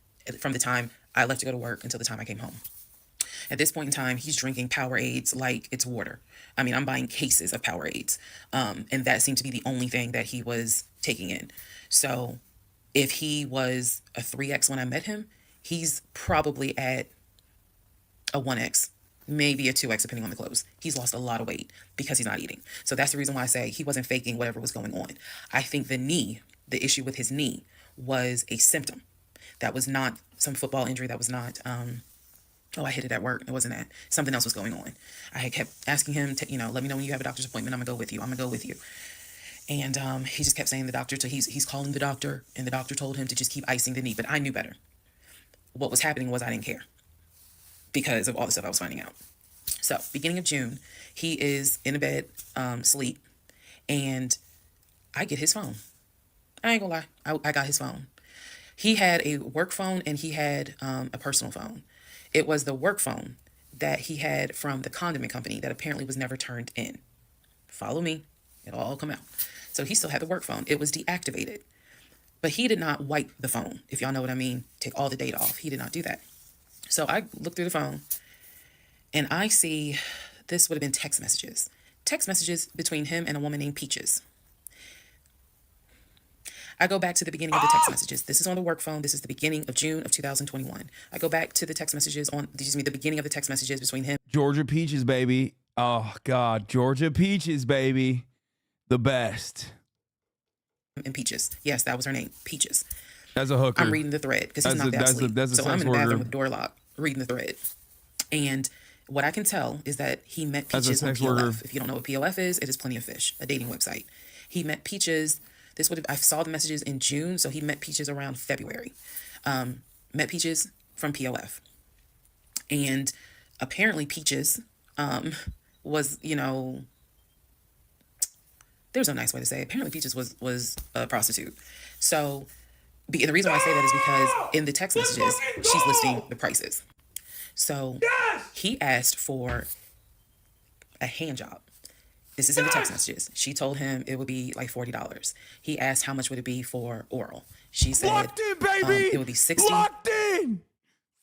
from the time I left to go to work until the time I came home. At this point in time, he's drinking Powerades like it's water. I mean, I'm buying cases of Powerades. And that seemed to be the only thing that he was taking in. So if he was a 3X when I met him, he's probably at a 1X, maybe a 2X, depending on the clothes. He's lost a lot of weight because he's not eating. So that's the reason why I say he wasn't faking whatever was going on. I think the issue with his knee was a symptom. That was not some football injury. That was not, oh, I hit it at work. It wasn't that. Something else was going on. I had kept asking him to, let me know when you have a doctor's appointment. I'm going to go with you. I'm going to go with you. And he just kept saying the doctor. So he's calling the doctor, and the doctor told him to just keep icing the knee. But I knew better. What was happening was I didn't care because of all the stuff I was finding out. So beginning of June, he is in a bed, sleep, and I get his phone. I ain't gonna lie. I got his phone. He had a work phone and he had a personal phone. It was the work phone that he had from the condiment company that apparently was never turned in. Follow me. It'll all come out. So he still had the work phone. It was deactivated. But he did not wipe the phone, if y'all know what I mean. Take all the data off. He did not do that. So I look through the phone and I see this would have been text messages. Text messages between him and a woman named Peaches. I go back to the beginning of the text messages. This is on the work phone. This is the beginning of June of 2021. I go back to the text messages the beginning of the text messages between him. Georgia Peaches, baby. Oh, God. Georgia Peaches, baby. The best. And Peaches. Yes, that was her name. Peaches. As a hooker. I'm reading the thread because he's not asleep. So I'm in the bathroom with the door locked, reading the thread. And what I can tell is that he met Peaches on PLF. If you don't know what PLF is, it is Plenty of Fish, a dating website. He met Peaches. I saw the messages in June, so he met Peaches around February. Met Peaches from PLF. And apparently Peaches was, there's no nice way to say it. Apparently Peaches was a prostitute. So the reason why I say that is because in the text messages, she's listing the prices. So he asked for a hand job. This is in the text messages. She told him it would be like $40. He asked how much would it be for oral. She said locked in, baby. It would be $60. Locked in.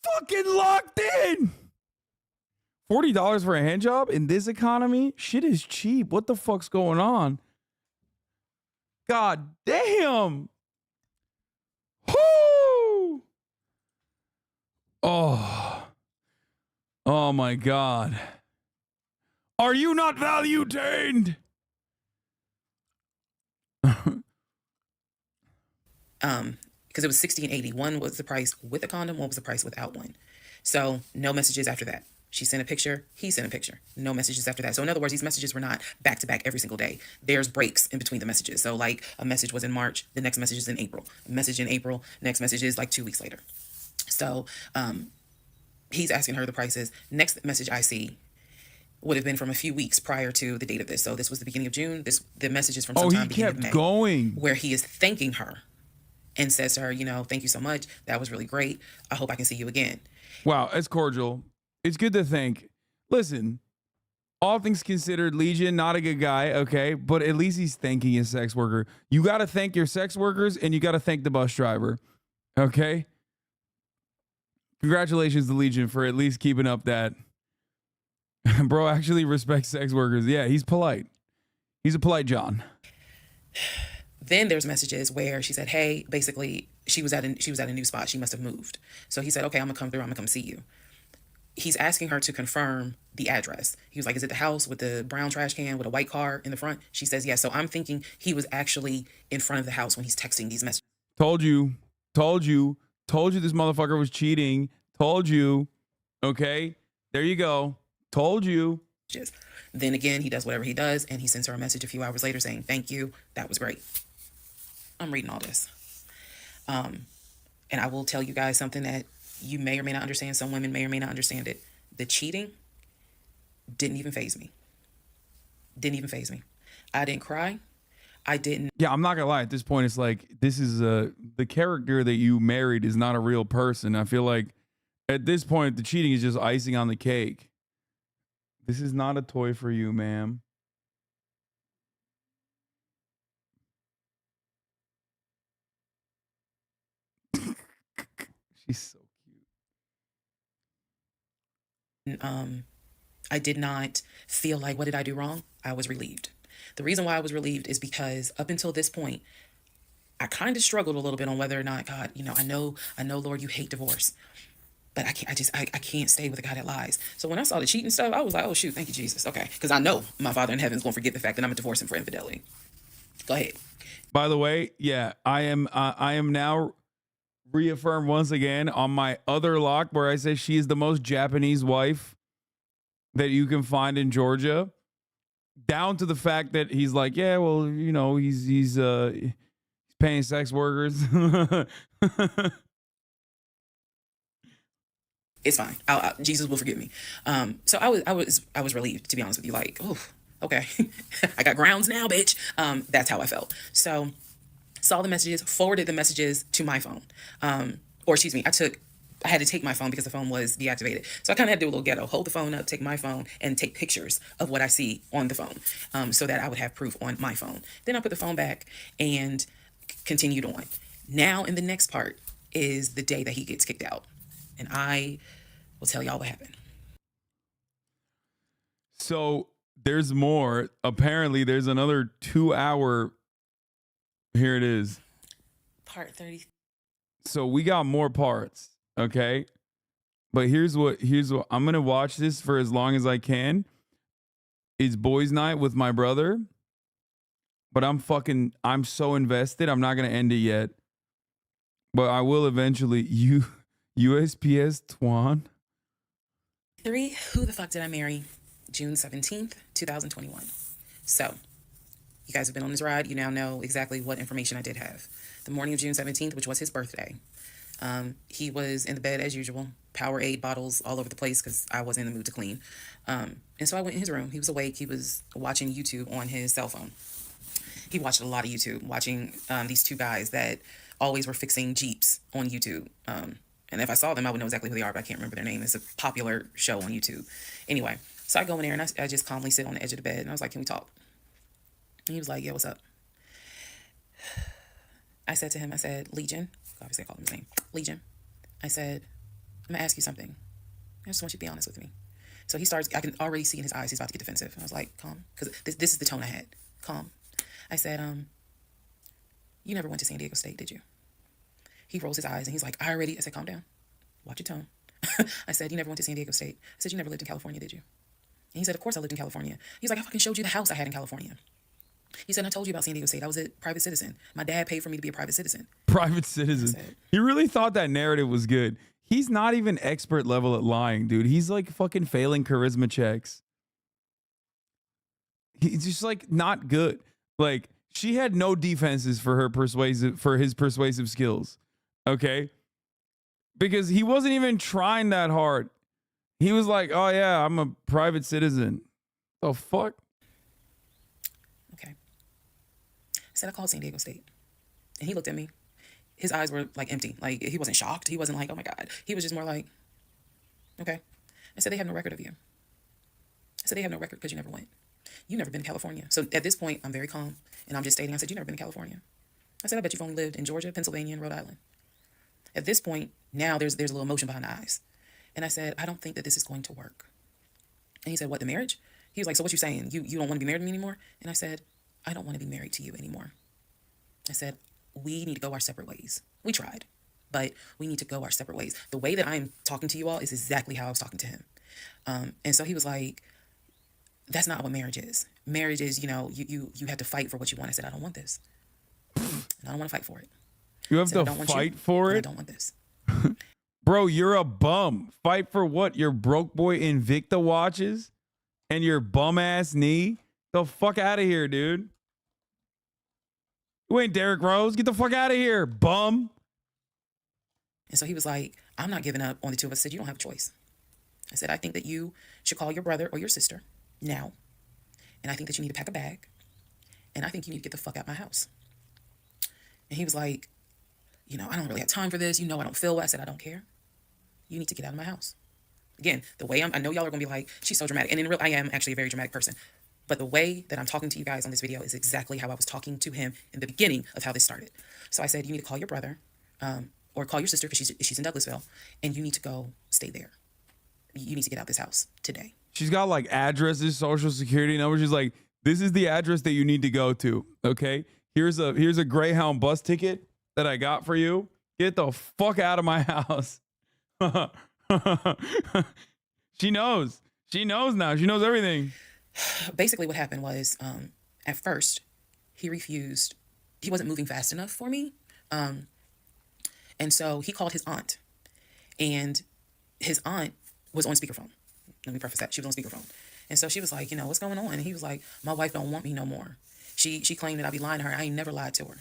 Fucking locked in. $40 for a hand job in this economy? Shit is cheap. What the fuck's going on? God damn. Whoo. Oh my God. Are you not value-tained? Because it was $60 and $80. One was the price with a condom, one was the price without one. So no messages after that. She sent a picture, he sent a picture. No messages after that. So in other words, these messages were not back to back every single day. There's breaks in between the messages. So like a message was in March, the next message is in April. A message in April, next message is like 2 weeks later. So he's asking her the prices. Next message I see would have been from a few weeks prior to the date of this. So this was the beginning of June. The message is from sometime beginning of May. Going. Where he is thanking her and says to her, thank you so much. That was really great. I hope I can see you again. Wow, that's cordial. It's good to think. Listen, all things considered, Legion, not a good guy, okay? But at least he's thanking his sex worker. You got to thank your sex workers and you got to thank the bus driver, okay? Congratulations to Legion for at least keeping up that. Bro actually respects sex workers. Yeah, he's polite. He's a polite John. Then there's messages where she said, hey, basically she was at a new spot. She must have moved. So he said, okay, I'm gonna come through. I'm gonna come see you. He's asking her to confirm the address. He was like, is it the house with the brown trash can with a white car in the front? She says, yes. So I'm thinking he was actually in front of the house when he's texting these messages. Told you this motherfucker was cheating. Told you. Okay, there you go. Told you. Then again, he does whatever he does, and he sends her a message a few hours later saying, thank you. That was great. I'm reading all this. And I will tell you guys something that you may or may not understand. Some women may or may not understand it. The cheating didn't even faze me. I didn't cry. I didn't. Yeah, I'm not gonna lie. At this point, it's like, this is the character that you married is not a real person. I feel like at this point, the cheating is just icing on the cake. This is not a toy for you, ma'am. She's so I did not feel like, what did I do wrong? I was relieved. The reason why I was relieved is because up until this point, I kind of struggled a little bit on whether or not, God, I know, Lord, you hate divorce, but I can't stay with a guy that lies. So when I saw the cheating stuff, I was like, oh shoot, thank you, Jesus. Okay. Because I know my Father in heaven is going to forget the fact that I'm going to divorce him for infidelity. Go ahead. By the way, yeah, I am now reaffirmed once again on my other lock where I say she is the most Japanese wife that you can find in Georgia, down to the fact that he's like, yeah, well, he's paying sex workers. It's fine. Jesus will forgive me. So I was relieved, to be honest with you. Like, oh, okay, I got grounds now, bitch. That's how I felt. So saw the messages, forwarded the messages to my phone. Or excuse me, I had to take my phone because the phone was deactivated. So I kind of had to do a little ghetto, hold the phone up, take my phone, and take pictures of what I see on the phone, so that I would have proof on my phone. Then I put the phone back and continued on. Now, in the next part is the day that he gets kicked out. And I will tell y'all what happened. So there's more. Apparently, there's another 2-hour. Here it is. Part 30. So we got more parts. Okay. But here's what I'm going to watch this for as long as I can. It's boys' night with my brother. But I'm so invested. I'm not going to end it yet. But I will eventually. USPS Twan. 3. Who the fuck did I marry? June 17th, 2021. So, you guys have been on this ride. You now know exactly what information I did have. The morning of June 17th, which was his birthday, he was in the bed as usual. Powerade bottles all over the place because I wasn't in the mood to clean. And so I went in his room. He was awake. He was watching YouTube on his cell phone. He watched a lot of YouTube, watching these two guys that always were fixing Jeeps on YouTube. And if I saw them, I would know exactly who they are, but I can't remember their name. It's a popular show on YouTube. Anyway, so I go in there and I just calmly sit on the edge of the bed. And I was like, can we talk? And he was like, yeah, what's up? I said to him, I said, Legion. Obviously, I called him his name. Legion. I said, I'm going to ask you something. I just want you to be honest with me. So he starts, I can already see in his eyes, he's about to get defensive. And I was like, calm. Because this is the tone I had. Calm. I said, you never went to San Diego State, did you? He rolls his eyes and he's like, I said, calm down. Watch your tone. I said, you never went to San Diego State. I said, you never lived in California, did you? And he said, of course I lived in California. He's like, I fucking showed you the house I had in California. He said, I told you about San Diego State. I was a private citizen. My dad paid for me to be a private citizen. Private citizen. He really thought that narrative was good. He's not even expert level at lying, dude. He's like fucking failing charisma checks. He's just like not good. Like she had no defenses for his persuasive skills. Okay? Because he wasn't even trying that hard. He was like, oh yeah, I'm a private citizen. The fuck? Okay. I said, I called San Diego State. And he looked at me. His eyes were like empty. Like he wasn't shocked. He wasn't like, oh my God. He was just more like, okay. I said, they have no record of you. I said, they have no record because you never went. You've never been to California. So at this point, I'm very calm. And I'm just stating, I said, you've never been to California. I said, I bet you've only lived in Georgia, Pennsylvania, and Rhode Island. At this point, now there's a little emotion behind the eyes. And I said, I don't think that this is going to work. And he said, what, the marriage? He was like, so what you saying? You don't want to be married to me anymore? And I said, I don't want to be married to you anymore. I said, we need to go our separate ways. We tried, but we need to go our separate ways. The way that I'm talking to you all is exactly how I was talking to him. And so he was like, that's not what marriage is. Marriage is, you have to fight for what you want. I said, I don't want this. And I don't want to fight for it. You have to fight for it? I don't want this. Bro, you're a bum. Fight for what? Your broke boy Invicta watches and your bum ass knee? The fuck out of here, dude. You ain't Derrick Rose. Get the fuck out of here, bum. And so he was like, I'm not giving up on the two of us. I said, you don't have a choice. I said, I think that you should call your brother or your sister now. And I think that you need to pack a bag. And I think you need to get the fuck out my house. And he was like, I don't really have time for this. I don't feel well. I said, I don't care. You need to get out of my house. Again, the way I know y'all are going to be like, she's so dramatic. And in real, I am actually a very dramatic person. But the way that I'm talking to you guys on this video is exactly how I was talking to him in the beginning of how this started. So I said, you need to call your brother or call your sister because she's in Douglasville, and you need to go stay there. You need to get out this house today. She's got like addresses, social security numbers. She's like, this is the address that you need to go to. Okay. Here's a Greyhound bus ticket that I got for you. Get the fuck out of my house. She knows. She knows now. She knows everything. Basically, what happened was, at first, he refused. He wasn't moving fast enough for me. And so he called his aunt. And his aunt was on speakerphone. Let me preface that. She was on speakerphone. And so she was like, what's going on? And he was like, my wife don't want me no more. She claimed that I'd be lying to her. I ain't never lied to her.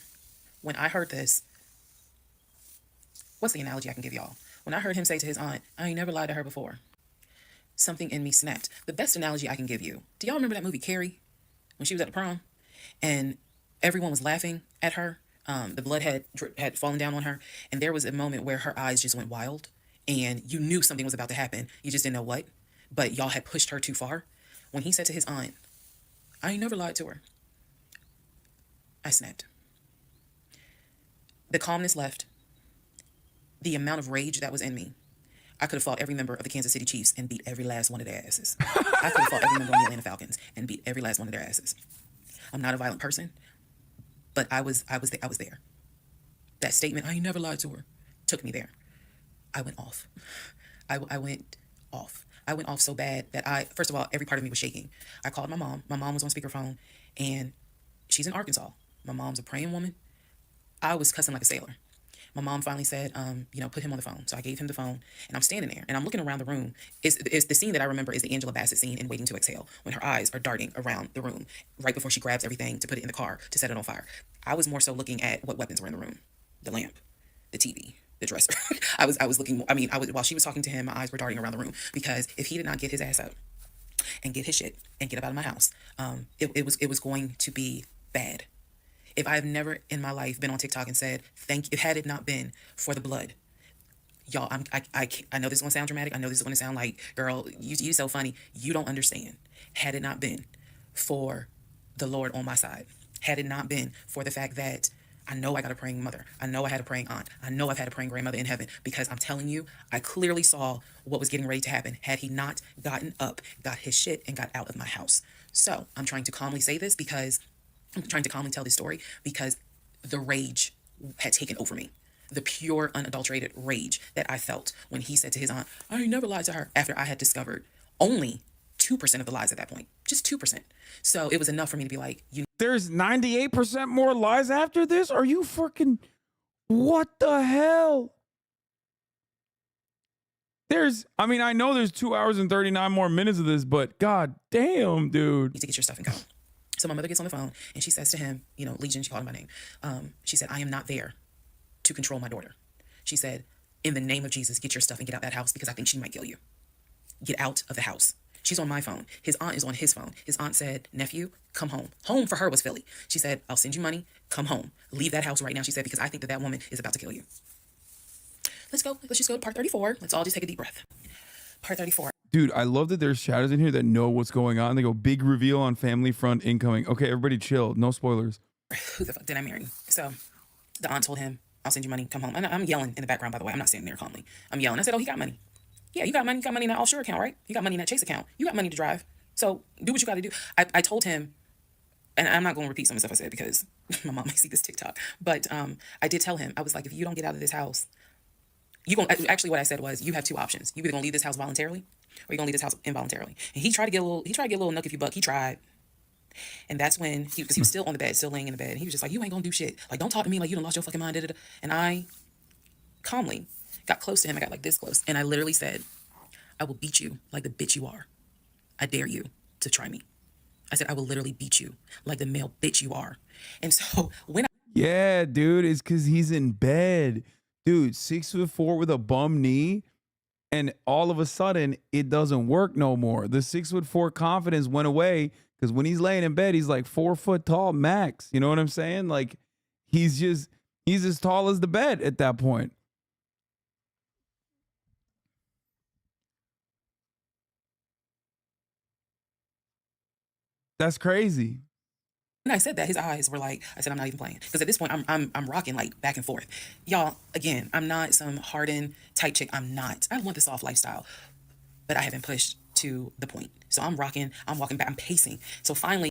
When I heard this, what's the analogy I can give y'all? When I heard him say to his aunt, I ain't never lied to her before, something in me snapped. The best analogy I can give you. Do y'all remember that movie Carrie? When she was at the prom? And everyone was laughing at her. The blood had fallen down on her. And there was a moment where her eyes just went wild. And you knew something was about to happen. You just didn't know what. But y'all had pushed her too far. When he said to his aunt, I ain't never lied to her, I snapped. The calmness left. The amount of rage that was in me. I could have fought every member of the Kansas City Chiefs and beat every last one of their asses. I could have fought every member of the Atlanta Falcons and beat every last one of their asses. I'm not a violent person, but I was there. That statement, I ain't never lied to her, took me there. I went off. I went off. I went off so bad that first of all, every part of me was shaking. I called my mom. My mom was on speakerphone, and she's in Arkansas. My mom's a praying woman. I was cussing like a sailor. My mom finally said, put him on the phone. So I gave him the phone, and I'm standing there, and I'm looking around the room. It's the scene that I remember is the Angela Bassett scene in Waiting to Exhale, when her eyes are darting around the room right before she grabs everything to put it in the car to set it on fire. I was more so looking at what weapons were in the room: the lamp, the TV, the dresser. I was looking. While she was talking to him, my eyes were darting around the room, because if he did not get his ass up and get his shit and get up out of my house, it was going to be bad. If I have never in my life been on TikTok and said, thank you, had it not been for the blood. Y'all, I know this is going to sound dramatic. I know this is going to sound like, girl, you so funny. You don't understand. Had it not been for the Lord on my side, had it not been for the fact that I know I got a praying mother, I know I had a praying aunt, I know I've had a praying grandmother in heaven, because I'm telling you, I clearly saw what was getting ready to happen had he not gotten up, got his shit, and got out of my house. So I'm trying to calmly say this because I'm trying to calmly tell this story because the rage had taken over me. The pure, unadulterated rage that I felt when he said to his aunt, I ain't never lied to her, after I had discovered only 2% of the lies at that point. Just 2%. So it was enough for me to be like, there's 98% more lies after this? Are you freaking... What the hell? I know there's 2 hours and 39 more minutes of this, but god damn, dude. need to get your stuff and go. So my mother gets on the phone and she says to him, Legion, she called him by name. She said, I am not there to control my daughter. She said, in the name of Jesus, get your stuff and get out that house, because I think she might kill you. Get out of the house. She's on my phone. His aunt is on his phone. His aunt said, nephew, come home. Home for her was Philly. She said, I'll send you money. Come home. Leave that house right now, she said, because I think that woman is about to kill you. Let's go. Let's just go to part 34. Let's all just take a deep breath. Part 34. Dude, I love that there's shadows in here that know what's going on. They go, big reveal on family front incoming. Okay, everybody chill. No spoilers. Who the fuck did I marry? So the aunt told him, I'll send you money. Come home. And I'm yelling in the background, by the way. I'm not sitting there calmly. I'm yelling. I said, oh, he got money. Yeah, you got money. You got money in that offshore account, right? You got money in that Chase account. You got money to drive. So do what you got to do. I told him, and I'm not going to repeat some of the stuff I said because my mom may see this TikTok, but I did tell him, I was like, if you don't get out of this house, actually what I said was, you have two options. You either going to leave this house voluntarily or you're going to leave this house involuntarily. And he tried to get a little nuck if you buck. He tried. And that's when because he was still on the bed, still laying in the bed. And he was just like, you ain't going to do shit. Like, don't talk to me like you done lost your fucking mind. Da-da-da. And I calmly got close to him. I got like this close. And I literally said, I will beat you like the bitch you are. I dare you to try me. I said, I will literally beat you like the male bitch you are. And so yeah, dude, it's because he's in bed. Dude, 6'4" with a bum knee. And all of a sudden, it doesn't work no more. The 6'4" confidence went away because when he's laying in bed, he's like 4 foot tall max. You know what I'm saying? Like, he's as tall as the bed at that point. That's crazy. When I said that, his eyes were like, I said, I'm not even playing. Because at this point, I'm rocking like back and forth. Y'all, again, I'm not some hardened type chick. I'm not. I want the soft lifestyle. but I have been pushed to the point. So I'm walking back, I'm pacing. So finally,